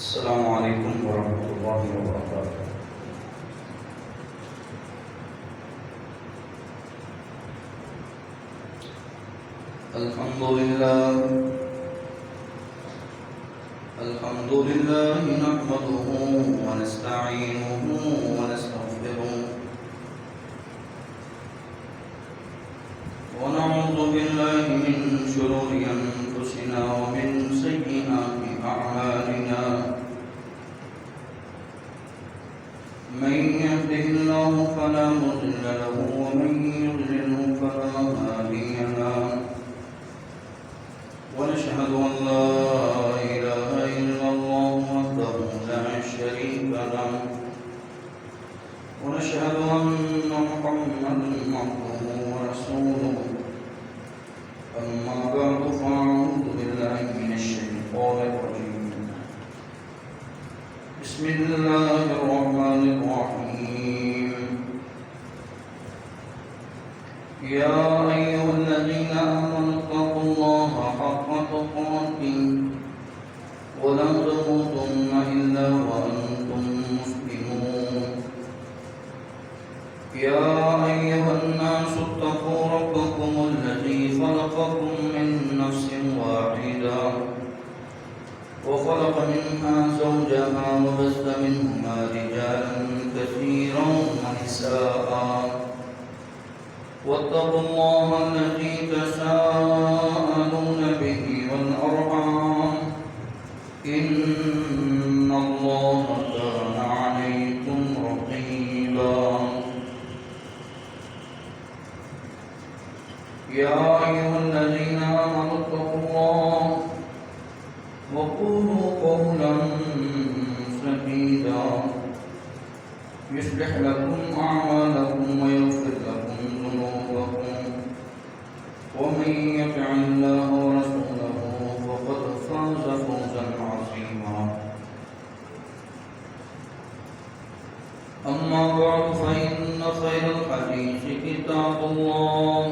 السلام علیکم ورحمۃ اللہ وبرکاتہ۔ الحمد للہ نحمده ونستعینه ونستغفره ونعوذ باللہ من شرور انفسنا ومن سیئات اعمالنا، من يهده الله فلا مضل له ومن يضلل فلا هادي له، ونشهد أن لا إله إلا الله وحده لا شريك له، ونشهد أن محمدا عبده ورسوله، أما بعد فأعوذ بالله من الشيطان الرجيم، بسم الله الرحمن الرحيم، يا أيها الذين آمنوا اتقوا الله حق تقاته ولا تموتن إلا وأنتم مسلمون، يا أيها الناس اتقوا ربكم الذي خلقكم من نفس واحدة وخلق منها زوجها وبث منهما رجالا كثيرا ونساء، واتقوا الله الذي تساءلون به والأرحام إن الله كان عليكم رقيبا، يا أيها الذين آمنوا اتقوا الله وقولوا قولا سديدا يصلح لكم أعمالكم ويغفر لكم ذنوبكم، ومن يطع الله ورسوله فقد فاز فوزا عظيما، أما بعد فإن خير الحديث كتاب الله،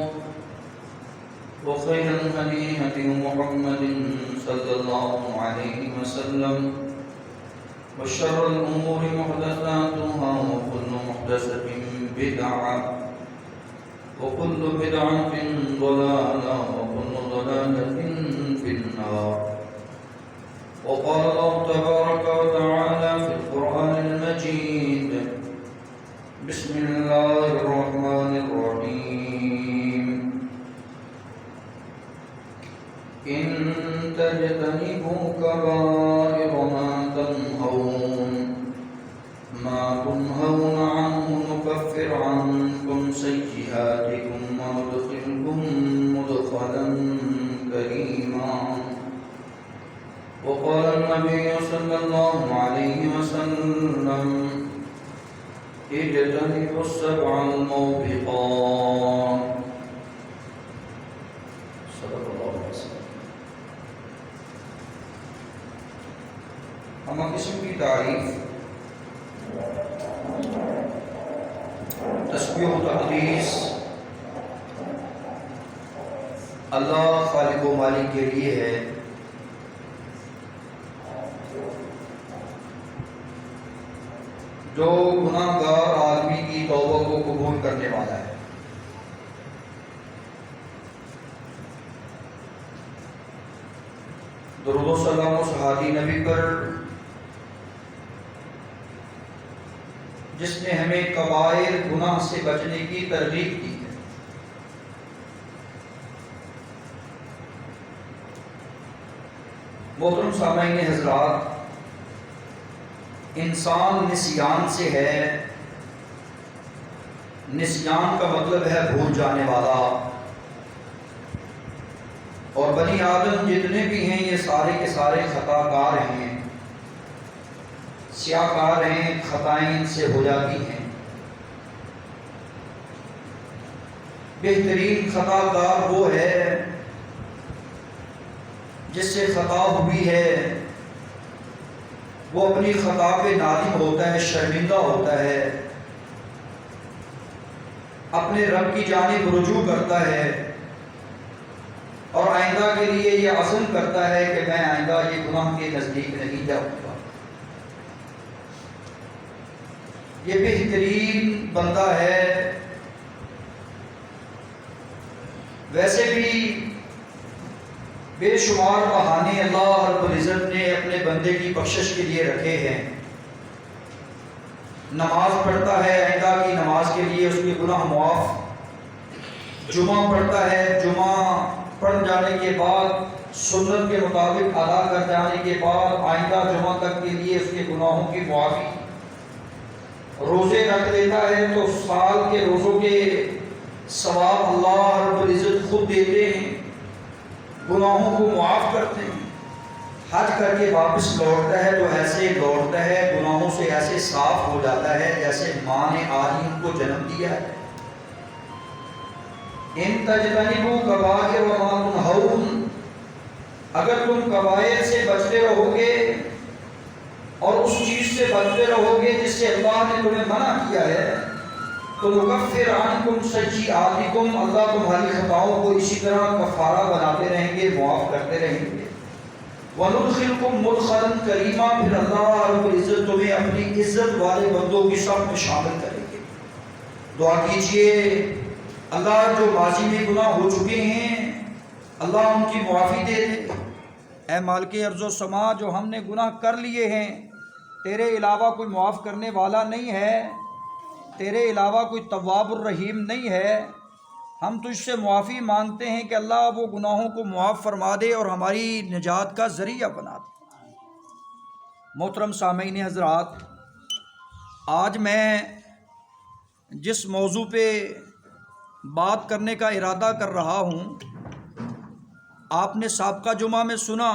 وخير الهدي هدي محمد صلى الله عليه وسلم، وشر الأمور محدثاتها وكل محدثة بدعة وكل بدعة ضلالة وكل ضلالة في النار، وقال الله تبارك وتعالى في القرآن المجيد، بسم الله الرحمن الرحيم، إن تجتنبوا كبائر ما تنهون عنه نكفر عنكم سيئاتكم وندخلكم مدخلا كريما، وقال النبي صلى الله عليه وسلم، اجتنبوا السبع الموبقات، صدق الله عليه وسلم۔ ہم قسم کی تعریف، تسبیح و تقدیس اللہ خالق و مالک کے لیے ہے، جو گناہ گار آدمی کی توبہ کو قبول کرنے والا ہے۔ درود و سلام و صحابی نبی پر جس نے ہمیں کبائر گناہ سے بچنے کی ترغیب کی ہے۔ محترم سامعین حضرات، انسان نسیان سے ہے۔ نسیان کا مطلب ہے بھول جانے والا، اور بنی آدم جتنے بھی ہیں یہ سارے کے سارے خطا کار ہیں، سیاہ کار ہیں، خطائیں ان سے ہو جاتی ہیں۔ بہترین خطا کار وہ ہے جس سے خطا ہوئی ہے، وہ اپنی خطا پہ نادم ہوتا ہے، شرمندہ ہوتا ہے، اپنے رب کی جانب رجوع کرتا ہے، اور آئندہ کے لیے یہ عزم کرتا ہے کہ میں آئندہ یہ گناہ کے نزدیک نہیں جاؤں گا۔ یہ بہترین بندہ ہے۔ ویسے بھی بے شمار بہانے اللہ رب العزت نے اپنے بندے کی بخشش کے لیے رکھے ہیں۔ نماز پڑھتا ہے، عیدہ کی نماز کے لیے اس کے گناہ معاف۔ جمعہ پڑھتا ہے، جمعہ پڑھ جانے کے بعد سنت کے مطابق ادا کر جانے کے بعد آئندہ جمعہ تک کے لیے اس کے گناہوں کی معافی۔ روزے رکھ لیتا ہے تو سال کے روزوں کے ثواب اللہ رب العزت خود دیتے ہیں، گناہوں کو معاف کرتے ہیں۔ حج کر کے واپس لوٹتا ہے تو ایسے لوٹتا ہے، گناہوں سے ایسے صاف ہو جاتا ہے جیسے ماں نے آج ان کو جنم دیا ہے۔ ان تجتنبوا کبائر ما تنہون، اگر تم کبائر سے بچتے رہو گے اور اس چیز سے بچتے رہو گے جس سے اللہ نے تمہیں منع کیا ہے، تو نکفر عنکم سیئاتکم، اللہ تمہاری خطاؤں کو اسی طرح کفارہ بناتے رہیں گے، معاف کرتے رہیں گے۔ وندخلکم مدخلا کریما، پھر اللہ رب العزت تمہیں اپنی عزت والے بندوں کی صف میں شامل کریں گے۔ دعا کیجئے اللہ جو ماضی میں گناہ ہو چکے ہیں اللہ ان کی معافی دے دے۔ اے مالک ارض و سما، جو ہم نے گناہ کر لیے ہیں تیرے علاوہ کوئی معاف کرنے والا نہیں ہے، تیرے علاوہ کوئی تواب الرحیم نہیں ہے۔ ہم تجھ سے معافی مانگتے ہیں کہ اللہ وہ گناہوں کو معاف فرما دے اور ہماری نجات کا ذریعہ بنا دے۔ محترم سامعین حضرات، آج میں جس موضوع پہ بات کرنے کا ارادہ کر رہا ہوں، آپ نے سابقہ جمعہ میں سنا،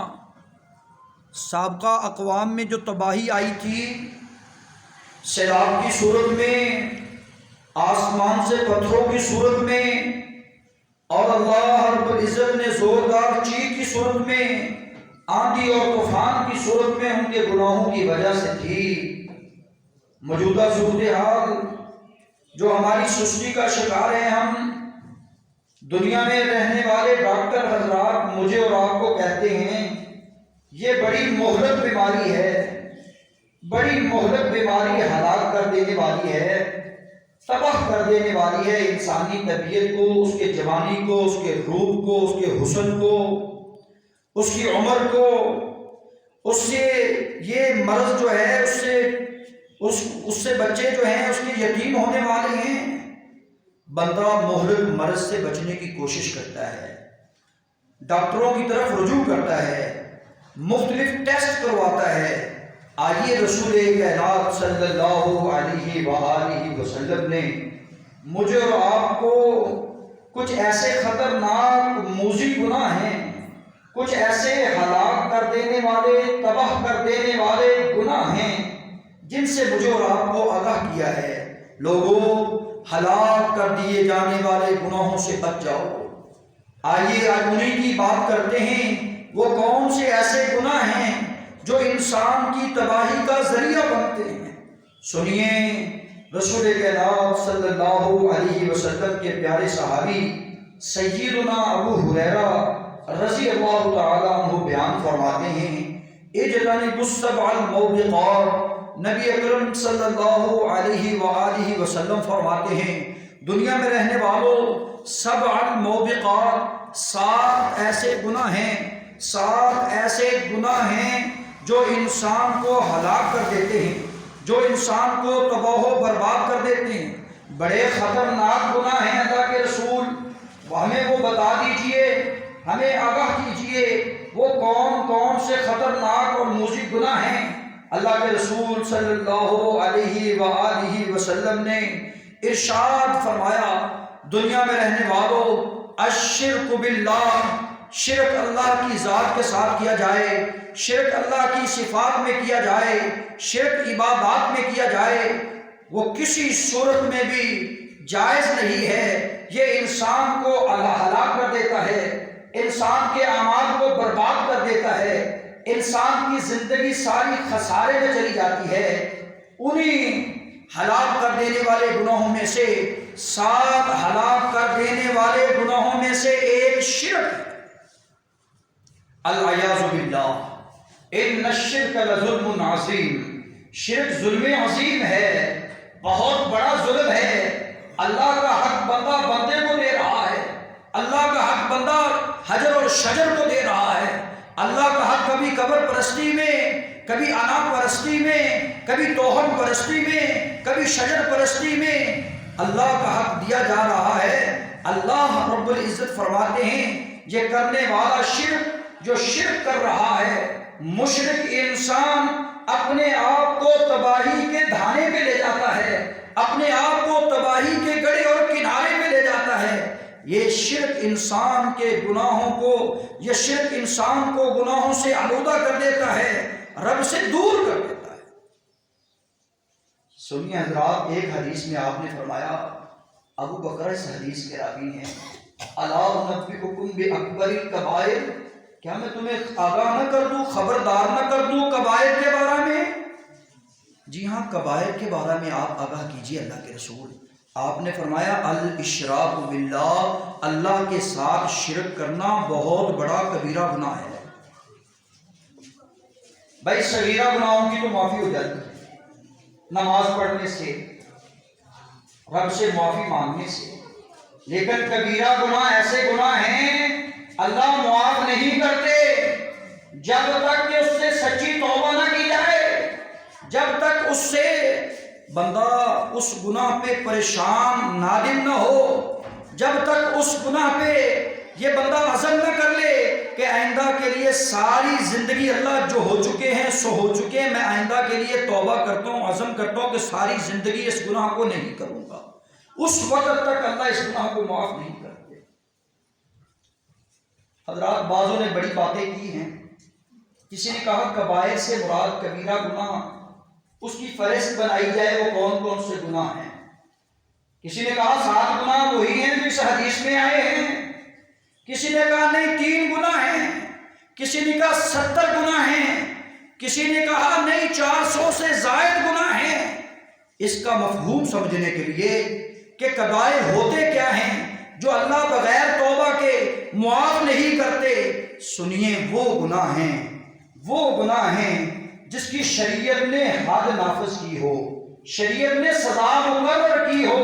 سابقہ اقوام میں جو تباہی آئی تھی سیلاب کی صورت میں، آسمان سے پتھروں کی صورت میں، اور اللہ رب العزت نے زوردار چیخ کی صورت میں، آندھی اور طوفان کی صورت میں ان کے گناہوں کی وجہ سے تھی۔ موجودہ صورتحال جو ہماری سستی کا شکار ہیں، ہم دنیا میں رہنے والے ڈاکٹر حضرات مجھے اور آپ کو کہتے ہیں یہ بڑی مہلک بیماری ہے، بڑی مہلک بیماری، ہلاک کر دینے والی ہے، تباہ کر دینے والی ہے انسانی طبیعت کو، اس کے جوانی کو، اس کے روح کو، اس کے حسن کو، اس کی عمر کو۔ اس سے یہ مرض جو ہے اس سے بچے جو ہیں اس کے یتیم ہونے والے ہیں۔ بندہ مہلک مرض سے بچنے کی کوشش کرتا ہے، ڈاکٹروں کی طرف رجوع کرتا ہے، مختلف ٹیسٹ کرواتا ہے۔ آئیے رسول کائنات صلی اللہ علیہ وآلہ وسلم نے مجھے اور آپ کو کچھ ایسے خطرناک موذی گناہ ہیں، کچھ ایسے ہلاک کر دینے والے، تباہ کر دینے والے گناہ ہیں جن سے مجھے اور آپ کو آگاہ کیا ہے۔ لوگوں، ہلاک کر دیے جانے والے گناہوں سے بچ جاؤ۔ آئیے آج انہیں کی بات کرتے ہیں، وہ کون سے ایسے گناہ ہیں جو انسان کی تباہی کا ذریعہ بنتے ہیں۔ سنیے رسول کائنات صلی اللہ علیہ وسلم کے پیارے صحابی سیدنا ابو ہریرہ رضی اللہ تعالیٰ عنہ بیان فرماتے ہیں، اجتنبوا السبع الموبقات، نبی اکرم صلی اللہ علیہ وآلہ وسلم فرماتے ہیں دنیا میں رہنے والوں، سبع الموبقات، 7 ایسے گناہ ہیں، 7 ایسے گناہ ہیں جو انسان کو ہلاک کر دیتے ہیں، جو انسان کو تباہ و برباد کر دیتے ہیں۔ بڑے خطرناک گناہ ہیں اللہ کے رسول، ہمیں وہ بتا دیجئے، ہمیں آگاہ کیجئے وہ کون کون سے خطرناک اور موذی گناہ ہیں۔ اللہ کے رسول صلی اللہ علیہ وآلہ وسلم نے ارشاد فرمایا، دنیا میں رہنے والوں، الشرک باللہ، شرک اللہ کی ذات کے ساتھ کیا جائے، شرک اللہ کی صفات میں کیا جائے، شرک عبادات میں کیا جائے، وہ کسی صورت میں بھی جائز نہیں ہے۔ یہ انسان کو ہلاک کر دیتا ہے، انسان کے اعمال کو برباد کر دیتا ہے، انسان کی زندگی ساری خسارے میں چلی جاتی ہے۔ انہیں ہلاک کر دینے والے گناہوں میں سے 7 ہلاک کر دینے والے گناہوں میں سے ایک شرک ہے۔ العیاذ باللہ، ان الشرک لظلم عظیم، شرک ظلم عظیم ہے۔ بہت بڑا ظلم ہے۔ اللہ کا حق بندہ بندے کو دے رہا ہے، اللہ کا حق بندہ حجر اور شجر کو دے رہا ہے۔ اللہ کا حق کبھی قبر پرستی میں، کبھی انا پرستی میں، کبھی توہم پرستی میں، کبھی شجر پرستی میں اللہ کا حق دیا جا رہا ہے۔ اللہ رب العزت فرماتے ہیں یہ کرنے والا شرک، جو شرک کر رہا ہے، مشرک انسان اپنے آپ کو تباہی کے دھانے پہ لے جاتا ہے، اپنے آپ کو تباہی کے گڑھے اور کنارے پہ لے جاتا ہے۔ یہ شرک انسان کے گناہوں کو، یہ شرک انسان کو گناہوں سے آلودہ کر دیتا ہے، رب سے دور کر دیتا ہے۔ سنیے حضرات، ایک حدیث میں آپ نے فرمایا، ابو بکر اس حدیث کے راوی ہیں، الا انبئکم باکبر الکبائر، کیا میں تمہیں آگاہ نہ کر دوں، خبردار نہ کر دوں کبائر کے بارے میں؟ جی ہاں، کبائر کے بارے میں آپ آگاہ کیجئے اللہ کے رسول۔ آپ نے فرمایا الاشراک باللہ، اللہ کے ساتھ شرک کرنا بہت بڑا کبیرہ گناہ ہے۔ بھائی صغیرہ گناہوں کی تو معافی ہو جاتی ہے نماز پڑھنے سے، رب سے معافی مانگنے سے، لیکن کبیرہ گناہ ایسے گناہ ہیں اللہ معاف نہیں کرتے جب تک کہ اس سے سچی توبہ نہ کی جائے، جب تک اس سے بندہ اس گناہ پہ پریشان نادم نہ ہو، جب تک اس گناہ پہ یہ بندہ عزم نہ کر لے کہ آئندہ کے لیے ساری زندگی اللہ جو ہو چکے ہیں سو ہو چکے ہیں، میں آئندہ کے لیے توبہ کرتا ہوں، عزم کرتا ہوں کہ ساری زندگی اس گناہ کو نہیں کروں گا، اس وقت تک اللہ اس گناہ کو معاف نہیں کرتے۔ حضرات، بعضوں نے بڑی باتیں کی ہیں، کسی نے کہا کبائر سے مراد کبیرہ گناہ، اس کی فہرست بنائی جائے وہ کون کون سے گناہ ہیں۔ کسی نے کہا 7 گناہ وہی ہیں جو اس حدیث میں آئے ہیں، کسی نے کہا نہیں 3 گناہ ہیں، کسی نے کہا 70 گناہ ہیں، کسی نے کہا نہیں 400 سے زائد گناہ ہیں۔ اس کا مفہوم سمجھنے کے لیے کہ کبائر ہوتے کیا ہیں جو اللہ بغیر توبہ کے معاف نہیں کرتے، سنیے وہ گناہ ہیں، وہ گناہ ہیں جس کی شریعت نے حد نافذ کی ہو، شریعت نے سزا مقرر کی ہو،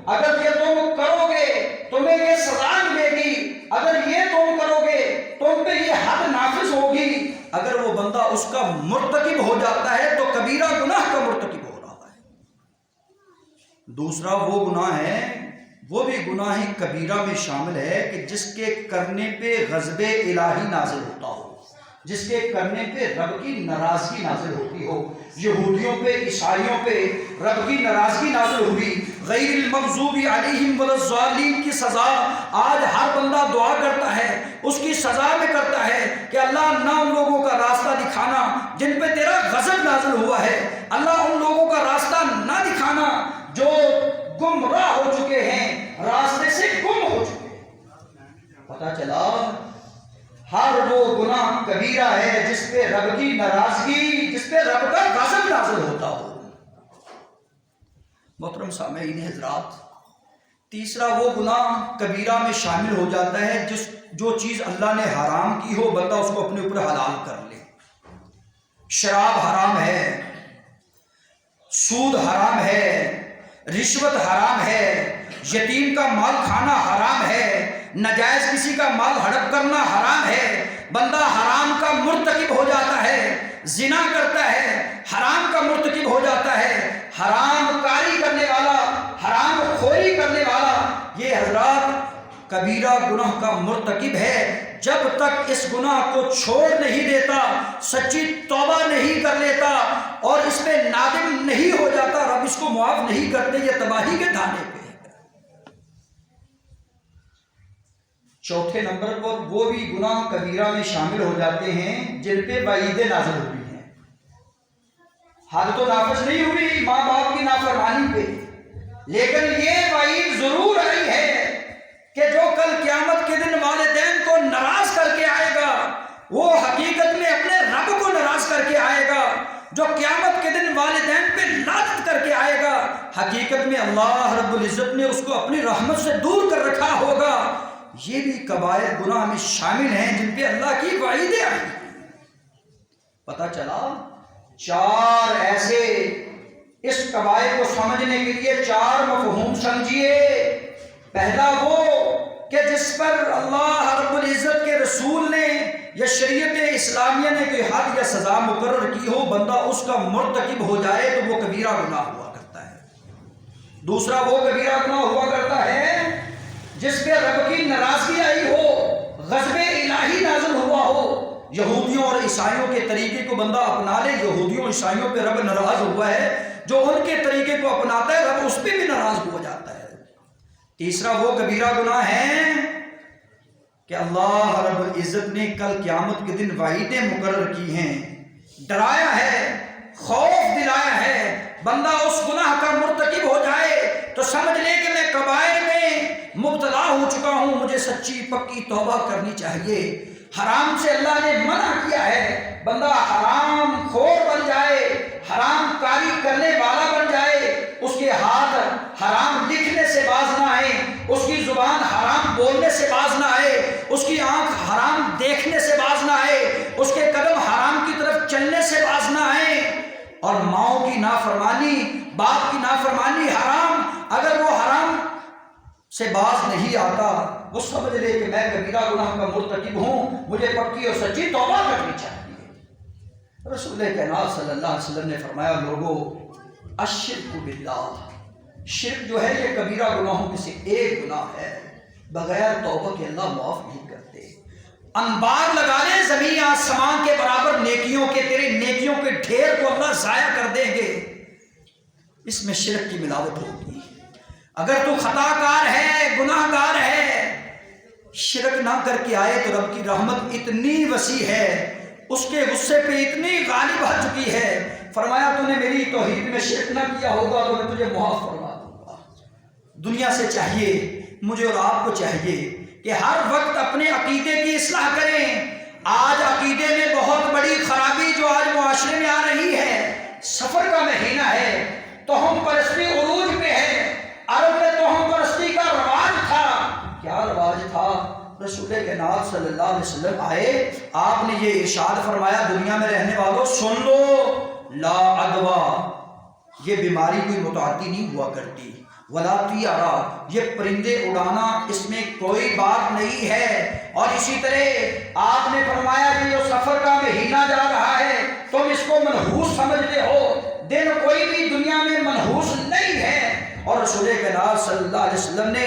اگر یہ تم کرو گے تمہیں یہ سزا ملے گی، اگر یہ تم کرو گے تم پہ یہ حد نافذ ہوگی۔ اگر وہ بندہ اس کا مرتکب ہو جاتا ہے تو کبیرہ گناہ کا مرتکب ہو رہا ہے۔ دوسرا وہ گناہ ہے، وہ بھی گناہ کبیرہ میں شامل ہے کہ جس کے کرنے پہ غضب الہی نازل ہوتا ہو، جس کے کرنے پہ رب کی ناراضگی نازل ہوتی ہو۔ یہودیوں پہ، عیسائیوں پہ رب کی ناراضگی نازل ہوئی، غیر المغضوب علیہم ولا الضالین کی سزا آج ہر بندہ دعا کرتا ہے، اس کی سزا میں کرتا ہے کہ اللہ نہ ان لوگوں کا راستہ دکھانا جن پہ تیرا غضب نازل ہوا ہے، اللہ ان لوگوں کا راستہ نہ دکھانا جو گمراہ ہو چکے ہیں، راستے سے گم ہو چکے ہیں۔ پتہ چلا ہر وہ گناہ کبیرہ ہے جس پہ رب کی ناراضگی، جس پہ رب کا غضب نازل ہوتا ہو۔ محترم سامعین حضرات، تیسرا وہ گناہ کبیرہ میں شامل ہو جاتا ہے جو چیز اللہ نے حرام کی ہو بندہ اس کو اپنے اوپر حلال کر لے۔ شراب حرام ہے، سود حرام ہے، رشوت حرام ہے، یتیم کا مال کھانا حرام ہے، ناجائز کسی کا مال ہڑپ کرنا حرام ہے، بندہ حرام کا مرتکب ہو جاتا ہے، زنا کرتا ہے، حرام کا مرتکب ہو جاتا ہے، حرام کاری کرنے والا، حرام خوری کرنے والا، یہ حضرات کبیرہ گناہ کا مرتکب ہے۔ جب تک اس گناہ کو چھوڑ نہیں دیتا، سچی توبہ نہیں کر لیتا اور اس پہ نادم نہیں ہو جاتا، رب اس کو معاف نہیں کرتے، یہ تباہی کے دھانے پہ ہے۔ چوتھے نمبر پر وہ بھی گناہ کبیرہ میں شامل ہو جاتے ہیں جن پہ وعیدیں نازل ہوئی ہیں۔ حد تو نافذ نہیں ہوئی ماں باپ کی نافرمانی پہ، لیکن یہ وعید ضرور آئی ہے کہ جو کل قیامت کے دن والدین کو ناراض کر کے آئے گا وہ حقیقت میں اپنے رب کو ناراض کر کے آئے گا، جو قیامت کے دن والدین پہ لعنت کر کے آئے گا حقیقت میں اللہ رب العزت نے اس کو اپنی رحمت سے دور کر رکھا ہوگا۔ یہ بھی کبائر گناہ میں شامل ہیں جن پہ اللہ کی وعیدیں آئی۔ پتہ چلا 4 ایسے اس قبائل کو سمجھنے کے لیے 4 مفہوم سمجھیے۔ پہلا وہ کہ جس پر اللہ رب العزت کے رسول نے یا شریعت اسلامیہ نے کوئی حد یا سزا مقرر کی ہو، بندہ اس کا مرتکب ہو جائے تو وہ کبیرہ گناہ ہوا کرتا ہے۔ دوسرا وہ کبیرہ گناہ ہوا کرتا ہے جس پہ رب کی ناراضگی آئی ہو، غضب الہی نازل ہوا ہو۔ یہودیوں اور عیسائیوں کے طریقے کو بندہ اپنا لے، یہودیوں اور عیسائیوں پہ رب ناراض ہوا ہے، جو ان کے طریقے کو اپناتا ہے رب اس پہ بھی ناراض ہو جاتا ہے۔ تیسرا وہ کبیرہ گناہ ہے کہ اللہ رب العزت نے کل قیامت کے دن وعیدیں مقرر کی ہیں، ڈرایا ہے، خوف دلایا ہے۔ بندہ اس گناہ کا مرتکب ہو جائے تو سمجھ لے کہ میں کبائر میں مبتلا ہو چکا ہوں، مجھے سچی پکی توبہ کرنی چاہیے۔ حرام سے اللہ نے منع کیا ہے، بندہ حرام خور بن جائے، حرام کاری کرنے والا بن جائے، اس کے ہاتھ حرام لکھنے سے باز نہ آئے، اس کی زبان حرام بولنے سے باز نہ آئے، اس کی آنکھ حرام دیکھنے سے باز نہ آئے، اس کے قدم حرام کی طرف چلنے سے باز نہ آئے۔ اور ماؤں کی نافرمانی، باپ کی نافرمانی حرام، اگر وہ حرام سے باز نہیں آتا، وہ سمجھ لے کہ میں کبیرہ گناہ کا مرتکب ہوں، مجھے پکی اور سچی توبہ کرنی چاہیے۔ رسول کائنات صلی اللہ علیہ وسلم نے فرمایا، لوگو الشرک باللہ، شرک جو ہے یہ کبیرہ گناہوں میں سے ایک گناہ ہے، بغیر توبہ کے اللہ معاف نہیں کرتے۔ انبار لگا لے زمین آسمان کے برابر نیکیوں کے، تیرے نیکیوں کے ڈھیر کو اللہ ضائع کر دیں گے، اس میں شرک کی ملاوٹ ہوگی۔ اگر تو خطا کار ہے، گناہ گار ہے، شرک نہ کر کے آئے تو رب کی رحمت اتنی وسیع ہے، اس کے غصے پہ اتنی غالب آ چکی ہے، فرمایا تو نے میری توحید میں شرک نہ کیا ہوگا تو میں تجھے معاف فرما دوں گا۔ دنیا سے چاہیے، مجھے اور آپ کو چاہیے کہ ہر وقت اپنے عقیدے کی اصلاح کریں۔ آج عقیدے میں بہت بڑی خرابی جو آج معاشرے میں آ رہی ہے، سفر کا مہینہ ہے، توہم پرستی عروج پہ ہے۔ عرب میں توہم پرستی کا رواج تھا۔ کیا رواج تھا؟ رسول کائنات صلی اللہ علیہ وسلم آئے، آپ نے یہ ارشاد فرمایا، دنیا میں رہنے والوں سن لو، لا عدویٰ، یہ بیماری کوئی متعدی نہیں ہوا کرتی، ولا طیارہ، یہ پرندے اڑانا اس میں کوئی بات نہیں ہے۔ اور اسی طرح آپ نے فرمایا کہ جو سفر کا مہینہ جا رہا ہے تم اس کو منحوس سمجھتے ہو، دن کوئی بھی دنیا میں منحوس نہیں ہے۔ اور رسول کائنات صلی اللہ علیہ وسلم نے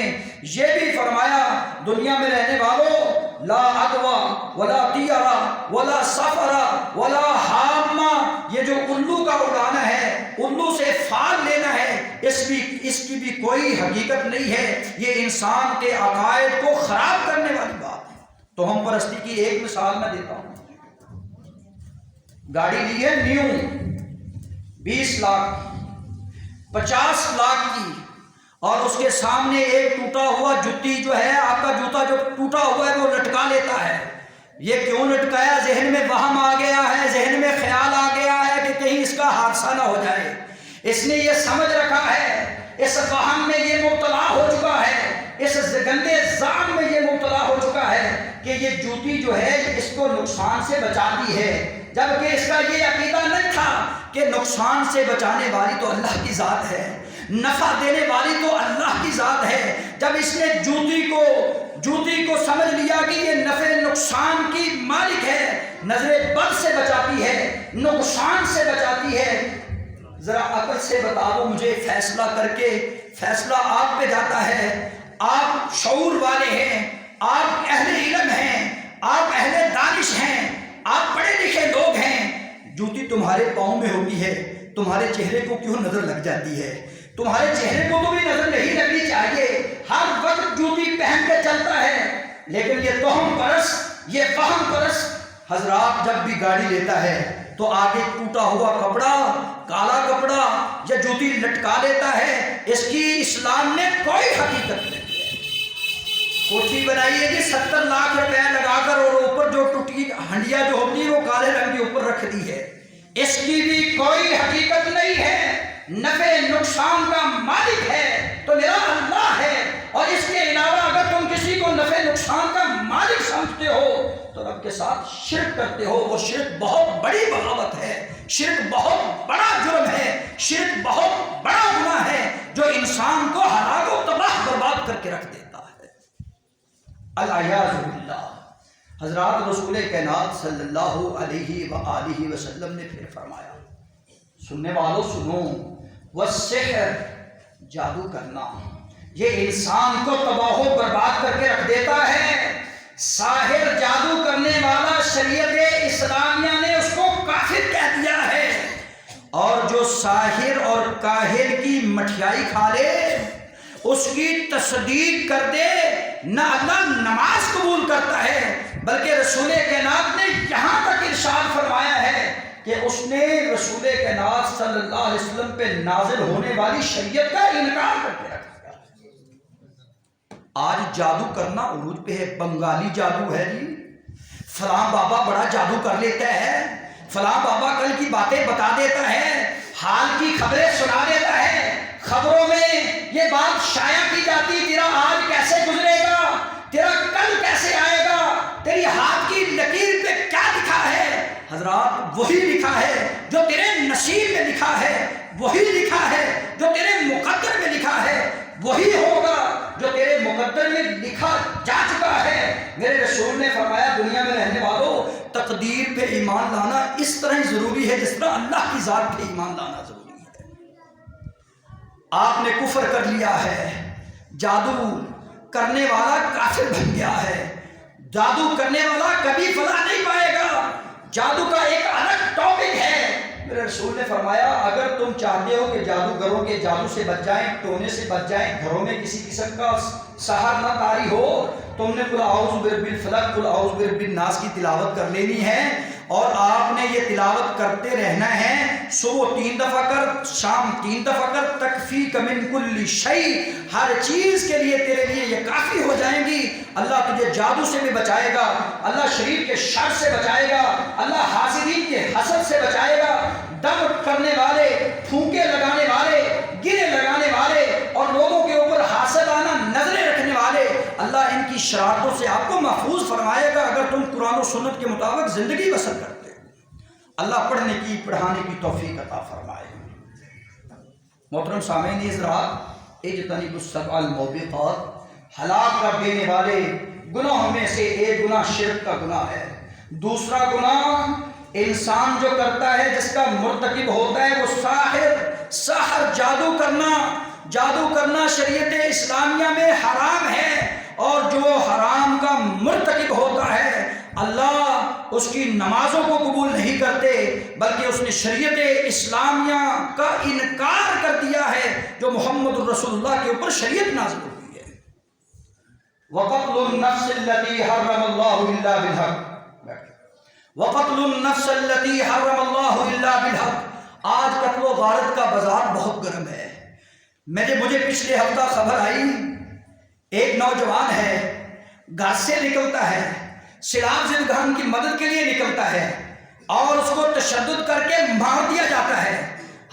یہ بھی فرمایا، دنیا میں رہنے والوں لا عدویٰ ولا طیارہ ولا سفر ولا حامہ، یہ جو الو کا اڑانا ہے، الو سے فال لینا ہے، اس کی بھی کوئی حقیقت نہیں ہے، یہ انسان کے عقائد کو خراب کرنے والی بات ہے۔ تو ہم پرستی کی ایک مثال میں دیتا ہوں۔ گاڑی لی ہے نیو 20 لاکھ 50 لاکھ کی، اور اس کے سامنے ایک ٹوٹا ہوا جوتی جو ہے، آپ کا جوتا جو ٹوٹا ہوا ہے وہ لٹکا لیتا ہے۔ یہ کیوں لٹکایا؟ ذہن میں وہم آ گیا ہے، ذہن میں خیال آ گیا ہے کہ کہیں اس کا حادثہ نہ ہو جائے۔ اس نے یہ سمجھ رکھا ہے، اس وہم میں یہ مبتلا ہو چکا ہے، اس گندے ظان میں یہ مبتلا ہو چکا ہے کہ یہ جوتی جو ہے اس کو نقصان سے بچاتی ہے، جبکہ اس کا یہ عقیدہ نہیں تھا کہ نقصان سے بچانے والی تو اللہ کی ذات ہے، نفع دینے والی تو اللہ کی ذات ہے۔ جب اس نے جوتی کو سمجھ لیا کہ یہ نفع نقصان کی مالک ہے، نظر بد سے بچاتی ہے، نقصان سے بچاتی ہے، ذرا عقل سے بتا دو مجھے، فیصلہ کر کے فیصلہ آپ پہ جاتا ہے، آپ شعور والے ہیں، آپ اہل علم ہیں، آپ اہل دانش ہیں، آپ پڑھے لکھے لوگ ہیں، جوتی تمہارے پاؤں میں ہوتی ہے، تمہارے چہرے کو کیوں نظر لگ جاتی ہے؟ تمہارے چہرے کو تو بھی نظر نہیں لگنی چاہیے، ہر وقت جوتی پہن کے چلتا ہے۔ لیکن یہ توہم پرست، یہ وہم پرست حضرات جب بھی گاڑی لیتا ہے تو آگے ٹوٹا ہوا کپڑا، کالا کپڑا یا جوتی لٹکا لیتا ہے، اس کی اسلام نے کوئی حقیقت نہیں ہے۔ کوٹھی بنائی ہے جی 70 لاکھ روپے لگا کر، اور اوپر جو ٹوٹی ہنڈیا جو ہوتی ہے وہ کالے رنگ کے اوپر رکھ دی ہے، اس کی بھی کوئی حقیقت نہیں ہے۔ نفع نقصان کا مالک ہے تو میرا اللہ ہے، اور اس کے علاوہ اگر تم کسی کو نفع نقصان کا مالک سمجھتے ہو تو رب کے ساتھ شرک کرتے ہو، وہ شرک بہت بڑی بغاوت ہے، شرک بہت بڑا جرم ہے۔ شرک بہت بڑا گناہ ہے جو انسان کو ہلاک و تباہ برباد کر کے رکھ دیتا ہے۔ العیاذ باللہ۔ حضرات رسول کائنات صلی اللہ علیہ وآلہ وسلم نے پھر فرمایا، سننے والوں سنو، والسحر، جادو کرنا، یہ انسان کو تباہ و برباد کر کے رکھ دیتا ہے۔ ساحر، جادو کرنے والا، شریعت اسلامیہ نے اس کو کافر کہہ دیا ہے، اور جو ساحر اور کاہن کی مٹھیائی کھا لے، اس کی تصدیق کر دے، نہ اللہ نماز قبول کرتا ہے، بلکہ رسول کائنات نے یہاں تک ارشاد فرمایا ہے کہ اس نے رسول کائنات صلی اللہ علیہ وسلم پہ نازل ہونے والی شریعت کا انکار کر کے رکھ دیا۔ آج جادو کرنا عروج پہ ہے، بنگالی جادو ہے جی، فلاں بابا بڑا جادو کر لیتا ہے، فلاں بابا کل کی باتیں بتا دیتا ہے، حال کی خبریں سنا دیتا ہے، خبروں میں یہ بات شائع کی جاتی، تیرا آج کیسے گزرے گا، تیرا کل کیسے آئے گا، تیری ہاتھ کی لکیر پہ کیا لکھا ہے؟ حضرات وہی لکھا ہے جو تیرے نصیب میں لکھا ہے، وہی لکھا ہے جو تیرے مقدر میں لکھا ہے، وہی ہوگا جو تیرے مقدر میں لکھا جا چکا ہے۔ میرے رسول نے فرمایا، دنیا میں رہنے والوں، تقدیر پہ ایمان لانا اس طرح ہی ضروری ہے جس طرح اللہ کی ذات پہ ایمان لانا ضروری ہے۔ آپ نے کفر کر لیا ہے، جادو کرنے والا کافر بن گیا ہے، جادو کرنے والا کبھی فلاح نہیں پائے گا، جادو کا ایک الگ ٹاپک ہے۔ میرے رسول نے فرمایا، اگر تم چاہتے ہو کہ جادوگروں کے جادو سے بچ جائیں، ٹونے سے بچ جائیں، گھروں میں کسی قسم کا سحر نہ طاری ہو، تم نے قل اعوذ برب الفلق، قل اعوذ برب الناس کی تلاوت کر لینی ہے، اور آپ نے یہ تلاوت کرتے رہنا ہے، صبح 3 دفعہ کر، شام 3 دفعہ کر، تکفیک من کل شیء، ہر چیز کے لیے تیرے لیے یہ کافی ہو جائیں گی۔ اللہ تجھے جادو سے بھی بچائے گا، اللہ شریر کے شر سے بچائے گا، اللہ حاسدین کے حسد سے بچائے گا، دم کرنے والے، پھونکے لگانے والے، گرے لگانے والے، اور لوگوں کے اوپر حاسدانہ نظریں رکھنے والے، اللہ ان کی شرارتوں سے آپ کو محفوظ فرمائے گا اگر تم قرآن و سنت کے مطابق زندگی بسر کرتے ہو۔ اللہ پڑھنے کی، پڑھانے کی توفیق عطا فرمائے۔ محترم سامعین حضرات، اجتنبوا السبع الموبقات، ہلاک کر دینے والے گناہوں میں سے ایک گناہ شرک کا گناہ ہے۔ دوسرا گناہ انسان جو کرتا ہے، جس کا مرتکب ہوتا ہے، وہ ساحر، جادو کرنا شریعت اسلامیہ میں حرام ہے، اور جو حرام کا مرتکب ہوتا ہے اللہ اس کی نمازوں کو قبول نہیں کرتے، بلکہ اس نے شریعت اسلامیہ کا انکار کر دیا ہے جو محمد الرسول اللہ کے اوپر شریعت نازل ہوئی ہے۔ وَقَتْلُ النَّفْسِ الَّتِي حَرَّمَ اللَّهُ إِلَّا بِالْحَقِّ، وَقَتْلُ النَّفْسِ الَّتِي حَرَّمَ اللَّهُ إِلَّا بِالْحَقِّ۔ آج قتل و غارت کا بازار بہت گرم ہے۔ مجھے پچھلے ہفتہ خبر آئی، ایک نوجوان ہے، گھر سے نکلتا ہے، سیلاب زدگان کی مدد کے لیے نکلتا ہے، اور اس کو تشدد کر کے مار دیا جاتا ہے۔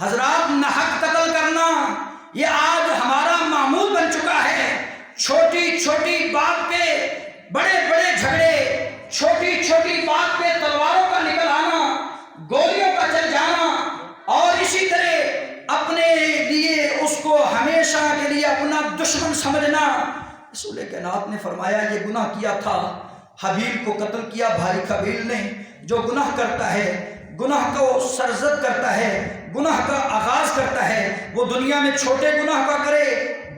حضرات، ناحق قتل کرنا یہ آج ہمارا معمول بن چکا ہے۔ چھوٹی چھوٹی بات پہ بڑے بڑے جھگڑے، چھوٹی چھوٹی بات پہ تلواروں کا نکل آنا، گولیوں کا چل جانا، اور اسی طرح اپنے لیے اس کو ہمیشہ کے لیے اپنا دشمن سمجھنا۔ رسول کائنات نے فرمایا، یہ گناہ کیا تھا، حبیل کو قتل کیا بھائی قبیل نے۔ جو گناہ کرتا ہے، گناہ کو سرزد کرتا ہے، گناہ کا آغاز کرتا ہے، وہ دنیا میں چھوٹے گناہ کا کرے،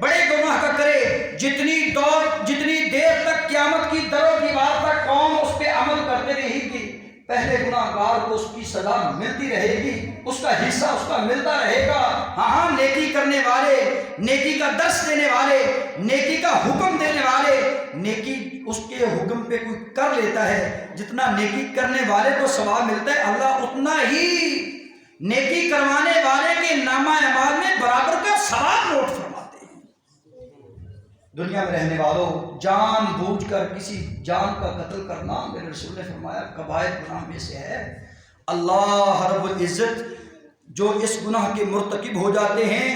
بڑے گناہ کا کرے، جتنی دیر تک قیامت کی در و دیوار تک قوم اس پہ عمل کرتے رہے گی، پہلے گناہ گار کو اس کی سزا ملتی رہے گی، اس کا حصہ اس کا ملتا رہے گا۔ ہاں، نیکی کرنے والے، نیکی کا درس دینے والے، نیکی کا حکم دینے والے، نیکی اس کے حکم پہ کوئی کر لیتا ہے، جتنا نیکی کرنے والے کو ثواب ملتا ہے، اللہ اتنا ہی نیکی کروانے والے کے نامہ اعمال میں برابر کا ثواب نوٹ فرماتے ہیں۔ دنیا میں رہنے والوں، جان بوجھ کر کسی جان کا قتل کرنا، میرے رسول نے فرمایا کبائر گناہ میں سے ہے۔ اللہ رب العزت جو اس گناہ کے مرتکب ہو جاتے ہیں،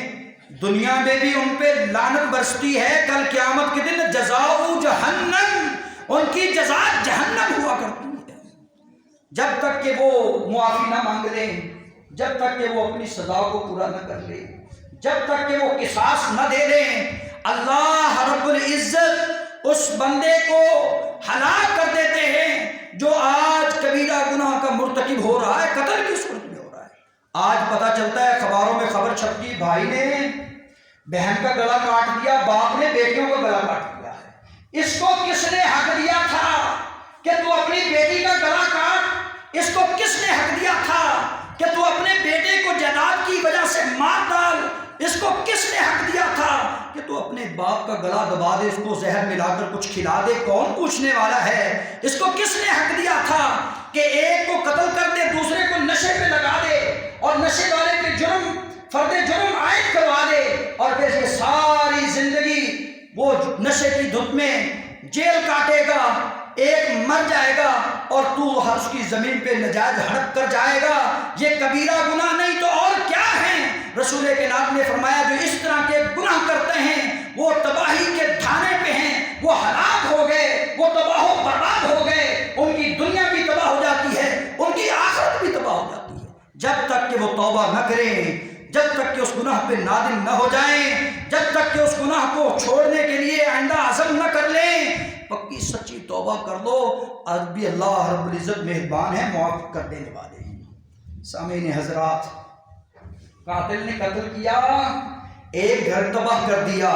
دنیا میں بھی ان پہ لعنت برستی ہے، کل قیامت کے دن جزاؤ جہنم، ان کی جزا جہنم ہوا کرتی ہے۔ جب تک کہ وہ معافی نہ مانگ لیں، جب تک کہ وہ اپنی سزا کو پورا نہ کر لے، جب تک کہ وہ قصاص نہ دے دیں، اللہ رب العزت اس بندے کو ہلاک کر دیتے ہیں جو آج کبیرہ گناہ کا مرتکب ہو رہا ہے، قتل کی صورت میں ہو رہا ہے۔ آج پتہ چلتا ہے، اخباروں میں خبر چھپتی، بھائی نے بہن کا گلا کاٹ دیا، باپ نے بیٹیوں کا گلا کاٹ دیا ہے۔ اس کو کس نے حق دیا تھا کہ تو اپنی بیٹی کا گلا کاٹ؟ اس کو کس نے حق دیا تھا کہ تو اپنے بیٹے کو جائیداد کی وجہ سے مار ڈال؟ اس کو کس نے حق دیا تھا کہ تو اپنے باپ کا گلا دبا دے، اس کو زہر ملا کر کچھ کھلا دے؟ کون پوچھنے والا ہے؟ اس کو کس نے حق دیا تھا کہ ایک کو قتل کر دے، دوسرے کو نشے پہ لگا دے اور نشے والے کے جرم فرد جرم عائد کروا دے، اور پھر یہ ساری زندگی وہ نشے کی دھت میں جیل کاٹے گا، ایک مر جائے گا اور تو اس کی زمین پہ نجائز ہڑپ کر جائے گا؟ یہ کبیرہ گناہ نہیں تو اور کیا ہیں؟ رسول کائنات نے فرمایا جو اس طرح کے گناہ کرتے ہیں وہ تباہی کے دھانے پہ ہیں، وہ ہلاک ہو گئے، وہ تباہ و برباد ہو گئے، ان کی دنیا بھی تباہ ہو جاتی ہے، ان کی آخرت بھی تباہ ہو جاتی ہے۔ جب تک کہ وہ توبہ نہ کریں، جب تک کہ اس گناہ پہ نادم نہ ہو جائیں، جب تک کہ اس گناہ کو چھوڑنے کے لیے آئندہ عزم نہ کر لیں، پکی سچی توبہ کر لو، آج بھی اللہ رب العزت مہربان ہے، معاف کر دینے والے ہیں۔ سامعین حضرات، قاتل نے قتل کیا، ایک گھر تباہ کر دیا۔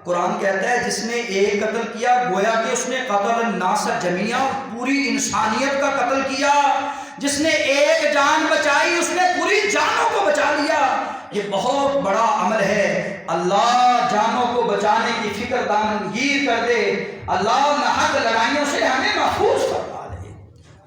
قرآن کہتا ہے جس نے ایک قتل کیا گویا کہ اس نے قتل الناس جمیعا، پوری انسانیت کا قتل کیا۔ جس نے ایک جان بچائی اس نے پوری جانوں کو بچا لیا۔ یہ بہت بڑا عمل ہے۔ اللہ جانوں کو بچانے کی فکر دامنگیر کر دے، اللہ ناحق لڑائیوں سے ہمیں محفوظ فرما دے۔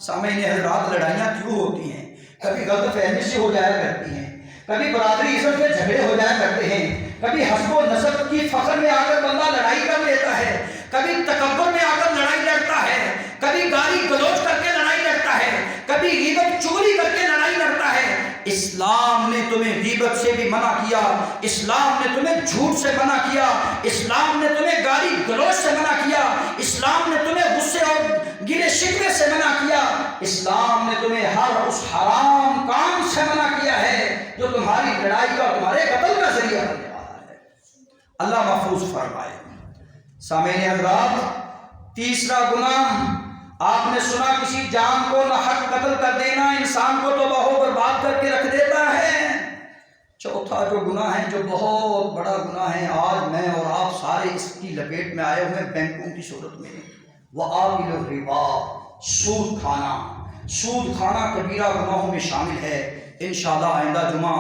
سامعین حضرات، لڑائیاں کیوں ہوتی ہیں؟ کبھی غلط فہمی سے ہو جایا کرتی ہیں، کبھی برادری عزت میں جھگڑے ہو جایا کرتے ہیں، کبھی حسب و نسب کی فخر میں آ کر بندہ لڑائی کر لیتا ہے، کبھی تکبر میں آ کر لڑائی لڑتا ہے، کبھی گالی گلوچ کر کے لڑائی لڑتا ہے، کبھی غیبت چغلی کر کے لڑائی لڑتا ہے۔ اسلام نے تمہیں غیبت سے بھی منع کیا، اسلام نے تمہیں جھوٹ سے منع کیا، اسلام نے تمہیں گالی گلوچ سے منع کیا، اسلام نے تمہیں غصے اور گلے شکوے سے منع کیا، اسلام نے تمہیں ہر اس حرام کام سے منع کیا ہے جو تمہاری لڑائی اور تمہارے قتل کا ذریعہ بننے والا ہے۔ اللہ محفوظ فرمائے۔ سامعین حضرات، تیسرا گناہ آپ نے سنا، کسی جان کو ناحق قتل کر دینا انسان کو تباہ و برباد کر کے رکھ دیتا ہے۔ چوتھا جو گناہ ہے، جو بہت بڑا گناہ ہے، آج میں اور آپ سارے اس کی لپیٹ میں آئے ہوئے بینکوں کی صورت میں، وآکل الربا، سود کھانا۔ سود کھانا کبیرہ گناہوں میں شامل ہے۔ انشاءاللہ آئندہ جمعہ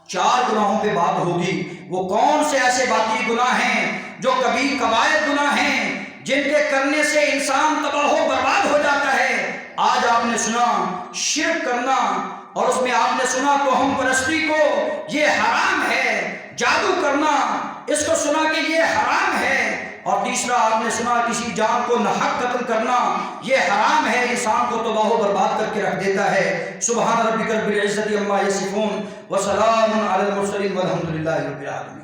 4 گناہوں پہ بات ہوگی۔ وہ کون سے ایسے باقی گناہ ہیں جو کبھی کبائر گناہ ہیں جن کے کرنے سے انسان تباہ و برباد ہو جاتا ہے۔ آج آپ نے سنا شرک کرنا، اور اس میں آپ نے سنا توہم پرستی کو، یہ حرام ہے۔ جادو کرنا، اس کو سنا کہ یہ حرام ہے۔ اور تیسرا آپ نے سنا کسی جان کو ناحق قتل کرنا، یہ حرام ہے، انسان کو تباہ و برباد کر کے رکھ دیتا ہے۔ سبحان ربک رب العزت عما یصفون وسلام علی المرسلین والحمد للہ رب العالمین۔